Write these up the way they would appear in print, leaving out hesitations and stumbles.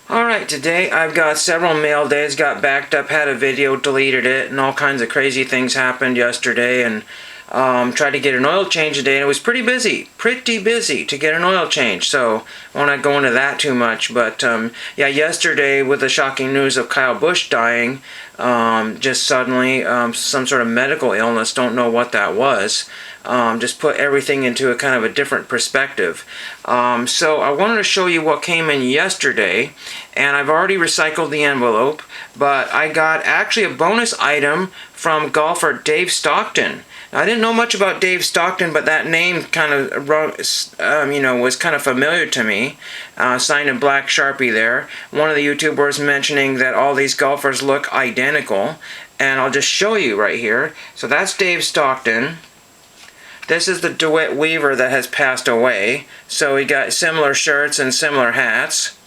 Alright, today I've got several mail days, got backed up, had a video, deleted it, and all kinds of crazy things happened yesterday, and tried to get an oil change today, and it was pretty busy to get an oil change, so I won't go into that too much, but yeah, yesterday with the shocking news of Kyle Busch dying, just suddenly, some sort of medical illness, don't know what that was, just put everything into a kind of a different perspective. So I wanted to show you what came in yesterday, and I've already recycled the envelope, but I got actually a bonus item from golfer Dave Stockton. Now, I didn't know much about Dave Stockton, but that name kind of, was kind of familiar to me. Signed in black Sharpie there. One of the YouTubers mentioning that all these golfers look identical, and I'll just show you right here. So that's Dave Stockton. This is the DeWitt Weaver that has passed away. So we got similar shirts and similar hats.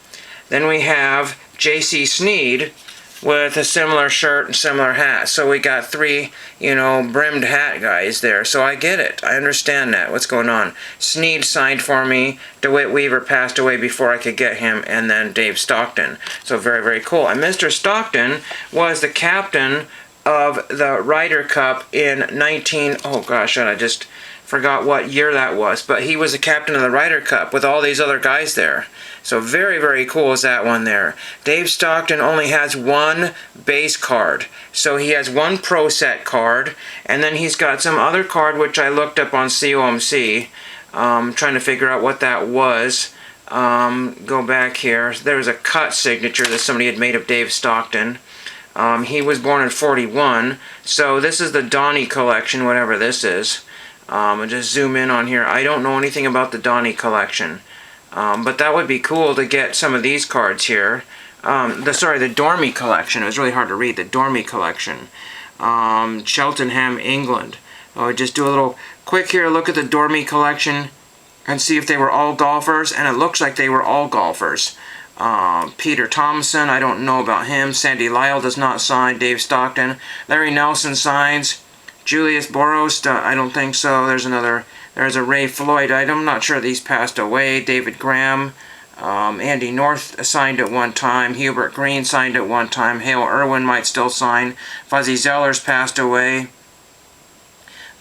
Then we have J.C. Sneed with a similar shirt and similar hat. So we got three, brimmed hat guys there. So I get it. I understand that. What's going on? Sneed signed for me. DeWitt Weaver passed away before I could get him. And then Dave Stockton. So very, very cool. And Mr. Stockton was the captain of the Ryder Cup in I just forgot what year that was, but he was the captain of the Ryder Cup with all these other guys there. So very, very cool is that one there. Dave Stockton only has one base card. So he has one Pro Set card, and then he's got some other card which I looked up on COMC, trying to figure out what that was. Go back here. There was a cut signature that somebody had made of Dave Stockton. He was born in 41, so this is the Donnie collection, whatever this is. I'll just zoom in on here. I don't know anything about the Donnie collection, but that would be cool to get some of these cards here. The Dormy collection. It was really hard to read. The Dormy collection. Cheltenham, England. I'll just do a little quick here look at the Dormy collection and see if they were all golfers, and it looks like they were all golfers. Peter Thompson, I don't know about him. Sandy Lyle does not sign. Dave Stockton. Larry Nelson signs. Julius Boros, I don't think so. There's a Ray Floyd item. Not sure these passed away. David Graham. Andy North signed at one time. Hubert Green signed at one time. Hale Irwin might still sign. Fuzzy Zellers passed away.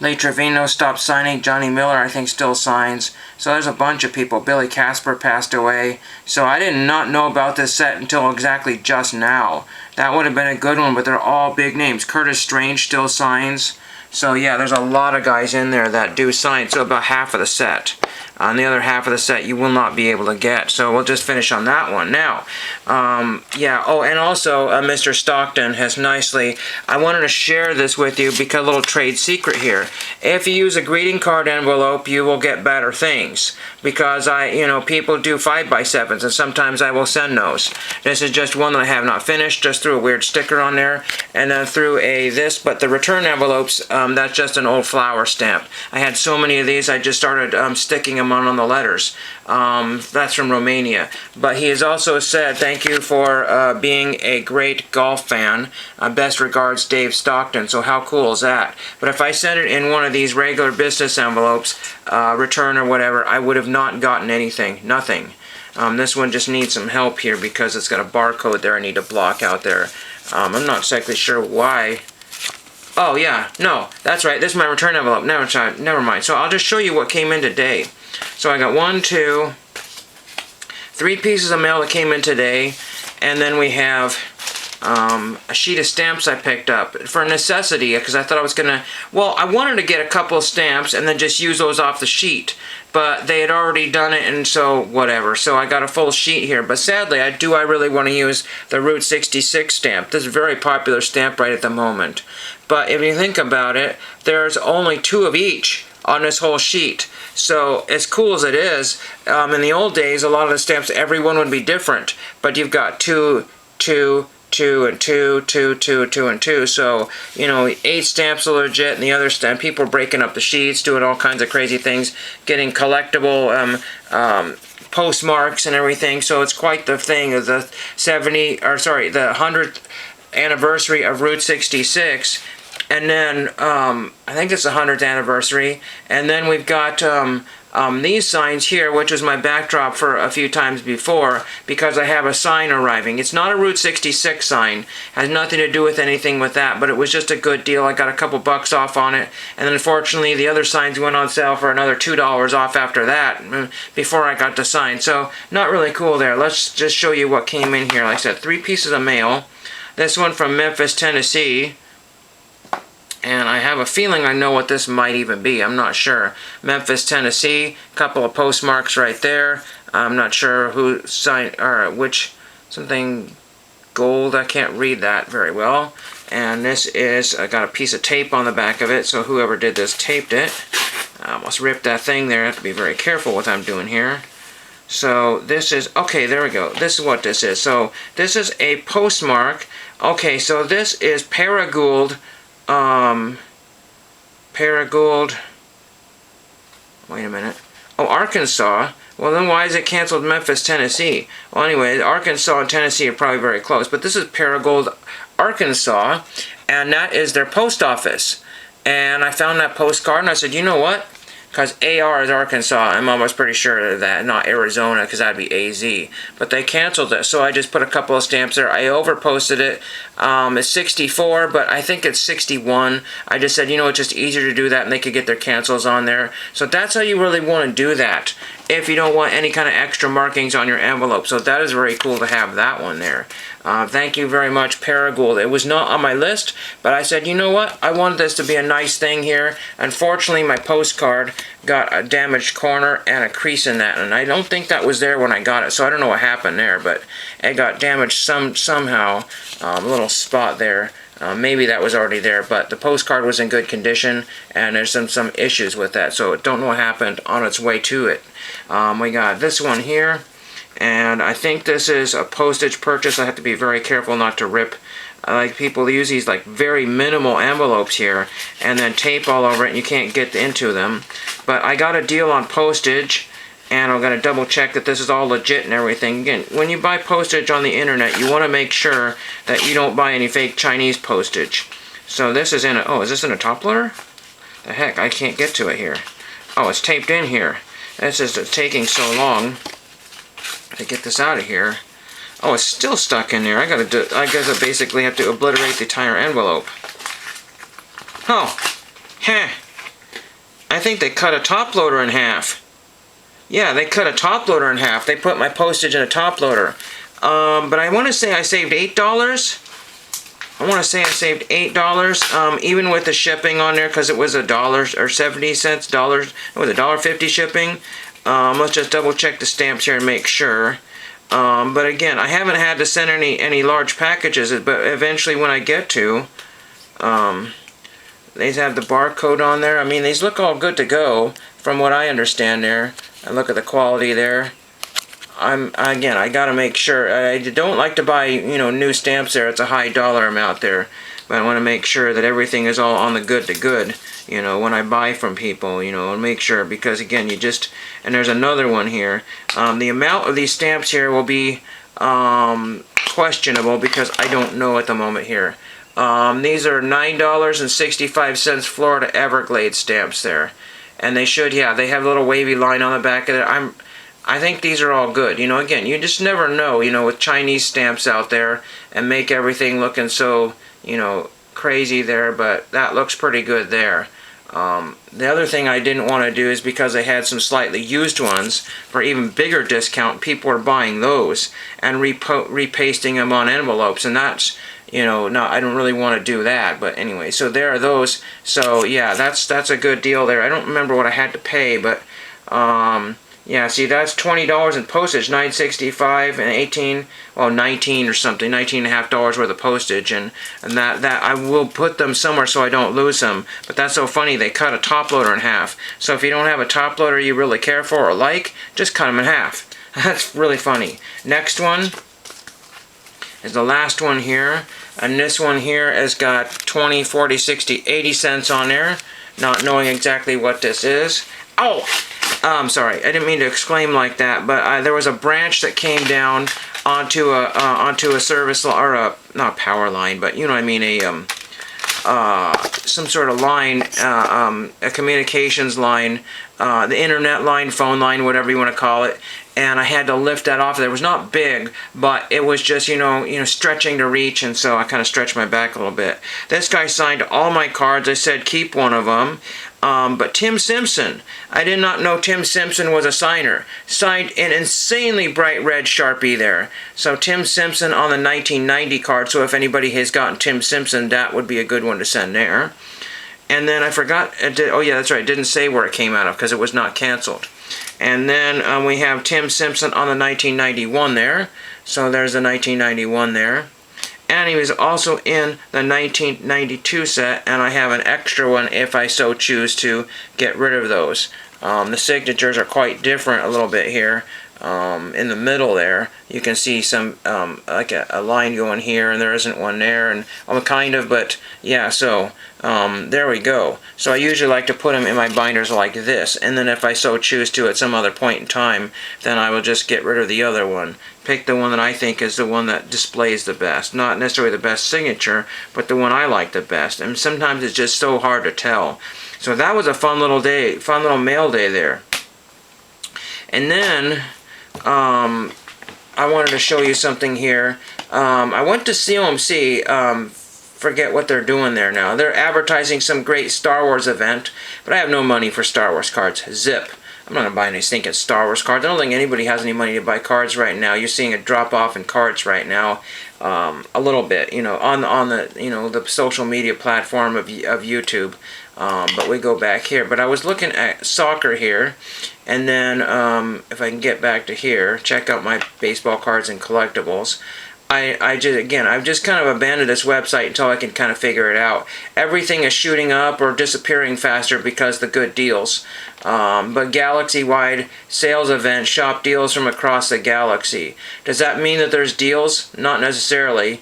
Lee Trevino stopped signing. Johnny Miller, I think, still signs. So there's a bunch of people. Billy Casper passed away. So I did not know about this set until exactly just now. That would have been a good one, but they're all big names. Curtis Strange still signs. So yeah, there's a lot of guys in there that do sign. So about half of the set. On the other half of the set you will not be able to get. So we'll just finish on that one. Now, and also Mr. Stockton has nicely, I wanted to share this with you because a little trade secret here. If you use a greeting card envelope, you will get better things. Because people do 5x7s, and sometimes I will send those. This is just one that I have not finished, just threw a weird sticker on there, and then threw but the return envelopes, that's just an old flower stamp. I had so many of these, I just started sticking them on the letters. That's from Romania. But he has also said, thank you for being a great golf fan. Best regards, Dave Stockton. So how cool is that? But if I sent it in one of these regular business envelopes, return or whatever, I would have not gotten anything. Nothing. This one just needs some help here because it's got a barcode there I need to block out there. I'm not exactly sure why. Oh yeah, no, that's right. This is my return envelope. Never mind. So I'll just show you what came in today. So I got 3 pieces of mail that came in today, and then we have a sheet of stamps I picked up for necessity because I thought I was gonna. Well, I wanted to get a couple of stamps and then just use those off the sheet, but they had already done it, and so whatever. So I got a full sheet here. But sadly, I really want to use the Route 66 stamp. This is a very popular stamp right at the moment. But if you think about it, there's only 2 of each on this whole sheet. So as cool as it is, in the old days, a lot of the stamps, every one would be different. But you've got 2, 2, 2, and 2, 2, 2, 2, and 2. So, 8 stamps are legit, and the other stamp, people are breaking up the sheets, doing all kinds of crazy things, getting collectible postmarks and everything. So it's quite the thing of the 100th anniversary of Route 66. And then I think it's the 100th anniversary. And then we've got these signs here, which was my backdrop for a few times before, because I have a sign arriving. It's not a Route 66 sign, has nothing to do with anything with that, but it was just a good deal. I got a couple bucks off on it, and then unfortunately the other signs went on sale for another $2 off after that, before I got the sign. So not really cool there. Let's just show you what came in here. Like I said, 3 pieces of mail. This one from Memphis, Tennessee. And I have a feeling I know what this might even be. I'm not sure. Memphis, Tennessee. Couple of postmarks right there. I'm not sure who signed or which. Something gold. I can't read that very well. And this is, I got a piece of tape on the back of it. So whoever did this taped it. I almost ripped that thing there. I have to be very careful what I'm doing here. So this is, okay, there we go. This is what this is. So this is a postmark. Okay, so this is Paragould. Paragould, wait a minute, oh, Arkansas. Well, then why is it canceled Memphis, Tennessee? Well, anyway, Arkansas and Tennessee are probably very close, but this is Paragould, Arkansas, and that is their post office. And I found that postcard, and I said, you know what? Because AR is Arkansas. I'm almost pretty sure of that, not Arizona, because that'd be AZ. But they canceled it, so I just put a couple of stamps there. I overposted it. It's 64, but I think it's 61. I just said, you know, it's just easier to do that, and they could get their cancels on there. So that's how you really want to do that, if you don't want any kind of extra markings on your envelope. So that is very cool to have that one there. Thank you very much, Paragould. It was not on my list, but I said, you know what? I wanted this to be a nice thing here. Unfortunately, my postcard got a damaged corner and a crease in that, and I don't think that was there when I got it, so I don't know what happened there, but it got damaged somehow, a little spot there. Maybe that was already there, but the postcard was in good condition, and there's some issues with that, so don't know what happened on its way to it. We got this one here. And I think this is a postage purchase. I have to be very careful not to rip. Like people use these like very minimal envelopes here and then tape all over it and you can't get into them. But I got a deal on postage and I'm going to double check that this is all legit and everything. Again, when you buy postage on the internet, you want to make sure that you don't buy any fake Chinese postage. So this is in a, oh, is this in a top loader? The heck, I can't get to it here. Oh, it's taped in here. This is taking so long to get this out of here. Oh, it's still stuck in there. I guess I basically have to obliterate the entire envelope. Oh, heh. I think they cut a top loader in half. Yeah, they cut a top loader in half. They put my postage in a top loader. But I want to say I saved $8. I want to say I saved $8, even with the shipping on there, because it was $1 or 70 cents. It was $1.50 shipping. Let's just double check the stamps here and make sure. But again, I haven't had to send any large packages, but eventually when I get to, these have the barcode on there. I mean, these look all good to go from what I understand there. And look at the quality there. Again, I gotta make sure. I don't like to buy, you know, new stamps there. It's a high dollar amount there. But I want to make sure that everything is all on the good to good, you know, when I buy from people, you know, and make sure, because again, you just, and there's another one here. The amount of these stamps here will be questionable because I don't know at the moment here. These are $9.65 Florida Everglades stamps there. And they should, yeah, they have a little wavy line on the back of it. I think these are all good. You know, again, you just never know, you know, with Chinese stamps out there and make everything looking so, you know, crazy there, but that looks pretty good there. The other thing I didn't want to do is because they had some slightly used ones for even bigger discount, people are buying those and repasting them on envelopes, and that's, you know, no, I don't really want to do that, but anyway, so there are those. So yeah, that's a good deal there. I don't remember what I had to pay, but yeah, see, that's $20 in postage, $9.65 and 18, well, 19 or something, $19.50 worth of postage, and that I will put them somewhere so I don't lose them. But that's so funny, they cut a top loader in half. So if you don't have a top loader you really care for or like, just cut them in half. That's really funny. Next one is the last one here, and this one here has got 20, 40, 60, 80 cents on there, not knowing exactly what this is. Oh! I'm sorry, I didn't mean to exclaim like that, but there was a branch that came down onto a service line, or a, not a power line, but you know what I mean, some sort of line, a communications line, the internet line, phone line, whatever you want to call it, and I had to lift that off. It was not big, but it was just, stretching to reach, and so I kind of stretched my back a little bit. This guy signed all my cards. I said keep one of them. But Tim Simpson, I did not know Tim Simpson was a signer. Signed an insanely bright red Sharpie there. So Tim Simpson on the 1990 card, so if anybody has gotten Tim Simpson, that would be a good one to send there. And then I forgot, oh yeah, that's right, it didn't say where it came out of because it was not canceled. And then we have Tim Simpson on the 1991 there. So there's the 1991 there. And he was also in the 1992 set, and I have an extra one if I so choose to get rid of those. The signatures are quite different a little bit here. In the middle there, you can see some like a line going here, and there isn't one there, and kind of, but yeah, so there we go. So I usually like to put them in my binders like this, and then if I so choose to at some other point in time, then I will just get rid of the other one. Pick the one that I think is the one that displays the best. Not necessarily the best signature, but the one I like the best. And sometimes it's just so hard to tell. So that was a fun little day, fun little mail day there. And then I wanted to show you something here. I went to COMC. Forget what they're doing there now. They're advertising some great Star Wars event, but I have no money for Star Wars cards. Zip. I'm not going to buy any stinking Star Wars cards. I don't think anybody has any money to buy cards right now. You're seeing a drop-off in cards right now, a little bit, on the, the social media platform of YouTube. But we go back here. But I was looking at soccer here, and then if I can get back to here, check out my baseball cards and collectibles. I've just kind of abandoned this website until I can kind of figure it out. Everything is shooting up or disappearing faster because of the good deals. But galaxy-wide sales event, shop deals from across the galaxy. Does that mean that there's deals? Not necessarily.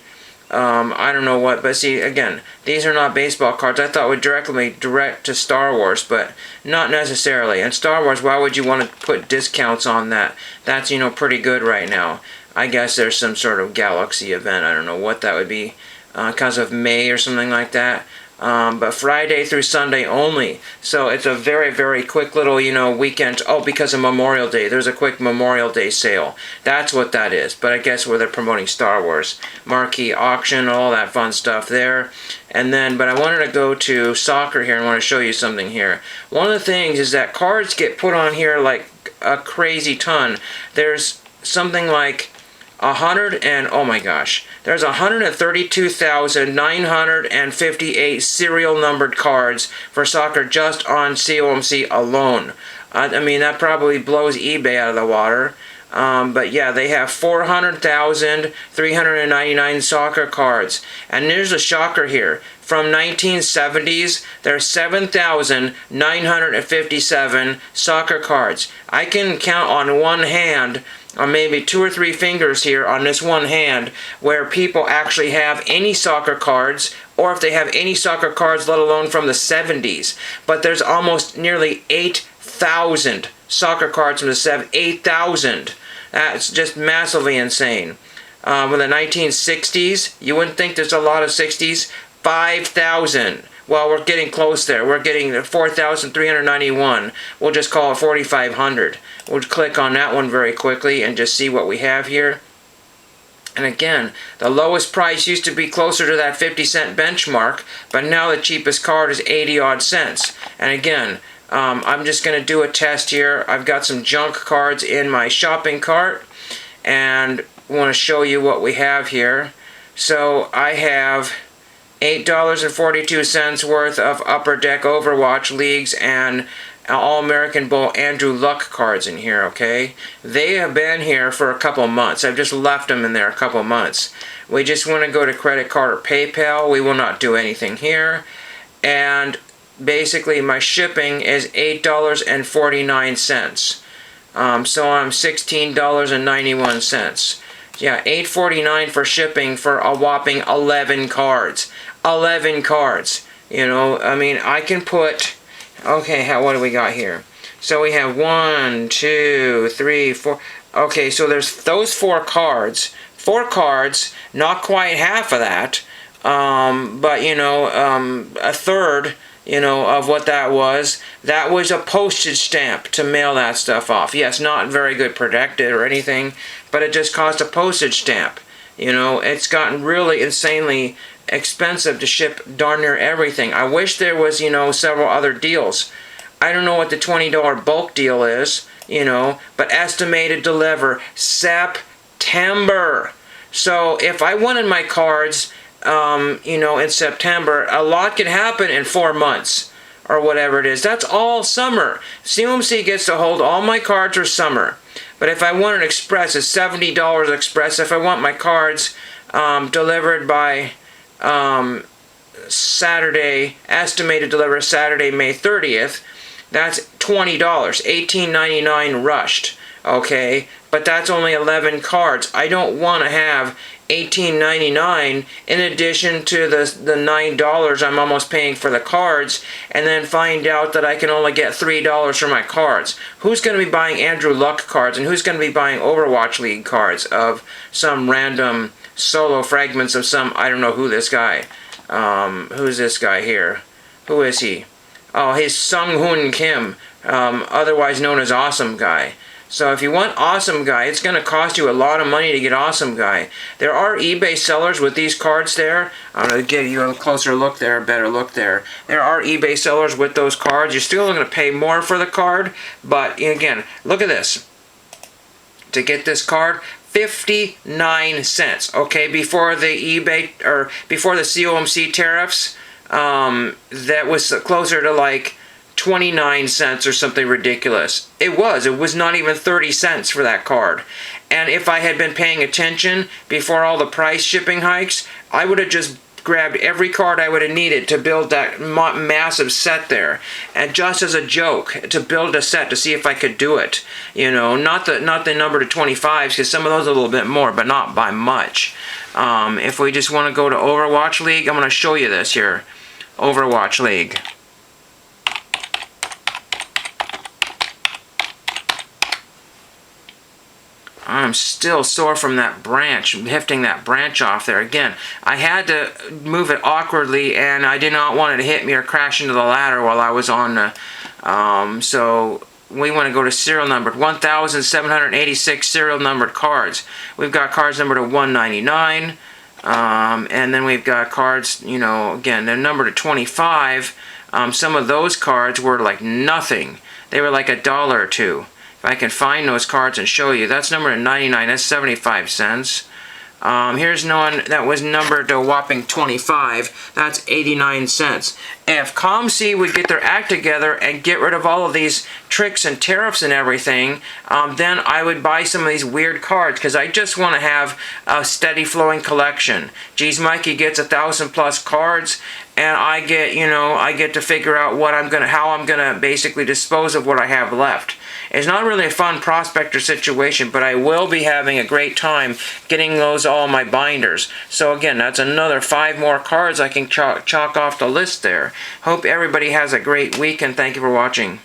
I don't know what, but see, again, these are not baseball cards. I thought would direct to Star Wars, but not necessarily. And Star Wars, why would you want to put discounts on that? That's, pretty good right now. I guess there's some sort of galaxy event. I don't know what that would be, because of May or something like that. But Friday through Sunday only. So it's a very, very quick little, weekend. Oh, because of Memorial Day. There's a quick Memorial Day sale. That's what that is. But I guess where they're promoting Star Wars. Marquee auction, all that fun stuff there. And then, but I wanted to go to soccer here and I want to show you something here. One of the things is that cards get put on here like a crazy ton. There's something like there's 132,958 serial numbered cards for soccer just on COMC alone. I mean, that probably blows eBay out of the water. But yeah, they have 400,399 soccer cards. And there's a shocker here. From 1970s, there's 7,957 soccer cards. I can count on one hand, or maybe 2 or 3 fingers here on this one hand, where people actually have any soccer cards, or if they have any soccer cards, let alone from the 70s. But there's almost nearly 8,000 soccer cards from the 70s. 8,000. That's just massively insane. With the 1960s, you wouldn't think there's a lot of 60s. 5,000. Well, we're getting close there. We're getting 4,391. We'll just call it 4,500. We'll click on that one very quickly and just see what we have here. And again, the lowest price used to be closer to that 50-cent benchmark, but now the cheapest card is 80-odd cents. And again, I'm just going to do a test here. I've got some junk cards in my shopping cart, and I want to show you what we have here. So I have $8.42 worth of Upper Deck Overwatch Leagues and All-American Bowl Andrew Luck cards in here, okay? They have been here for a couple months. I've just left them in there a couple months. We just want to go to credit card or PayPal. We will not do anything here. And basically my shipping is $8.49. So I'm $16.91. Yeah, $8.49 for shipping for a whopping 11 cards. 11 cards. I mean, I can put... Okay, what do we got here? So we have 1, 2, 3, 4... Okay, so there's those 4 cards. 4 cards, not quite half of that. But a third, of what that was a postage stamp to mail that stuff off. Yes, not very good protected or anything, but it just cost a postage stamp. It's gotten really insanely expensive to ship darn near everything. I wish there was, several other deals. I don't know what the $20 bulk deal is, but estimated deliver September. So if I wanted my cards, in September, a lot can happen in 4 months or whatever it is. That's all summer. COMC gets to hold all my cards for summer. But if I want an express, it's $70 express. If I want my cards delivered by Saturday, estimated deliver Saturday, May 30th, that's $20, $18.99 rushed. Okay, but that's only 11 cards. I don't want to have $18.99 in addition to the $9 I'm almost paying for the cards, and then find out that I can only get $3 for my cards. Who's going to be buying Andrew Luck cards, and who's going to be buying Overwatch League cards of some random solo fragments of some, I don't know who this guy, who's this guy here? Who is he? Oh, he's Sung Hoon Kim, otherwise known as Awesome Guy. So if you want Awesome Guy, it's going to cost you a lot of money to get Awesome Guy. There are eBay sellers with these cards there. I'm going to give you a closer look there, a better look there. There are eBay sellers with those cards. You're still going to pay more for the card, but again, look at this. To get this card, 59 cents. Okay, before the eBay, or before the COMC tariffs, that was closer to like 29 cents or something ridiculous. It was not even 30 cents for that card. And if I had been paying attention before all the price shipping hikes, I would have just grabbed every card I would have needed to build that massive set there. And just as a joke, to build a set to see if I could do it. Not the number to 25s, because some of those are a little bit more, but not by much. If we just want to go to Overwatch League, I'm going to show you this here. Overwatch League. I'm still sore from that branch, hefting that branch off there. Again, I had to move it awkwardly, and I did not want it to hit me or crash into the ladder while I was on the... so we want to go to serial numbered. 1,786 serial numbered cards. We've got cards numbered to 199. And then we've got cards, again, they're numbered to 25. Some of those cards were like nothing. They were like $1 or $2. If I can find those cards and show you, that's numbered to 99, that's 75 cents. Here's one that was numbered to a whopping 25, that's 89 cents. If COMC would get their act together and get rid of all of these tricks and tariffs and everything, then I would buy some of these weird cards, because I just want to have a steady flowing collection. Geez, Mikey gets 1,000+ cards, and I get to figure out how I'm gonna basically dispose of what I have left. It's not really a fun prospector situation, but I will be having a great time getting those all my binders. So again, that's another 5 more cards I can chalk off the list there. Hope everybody has a great week, and thank you for watching.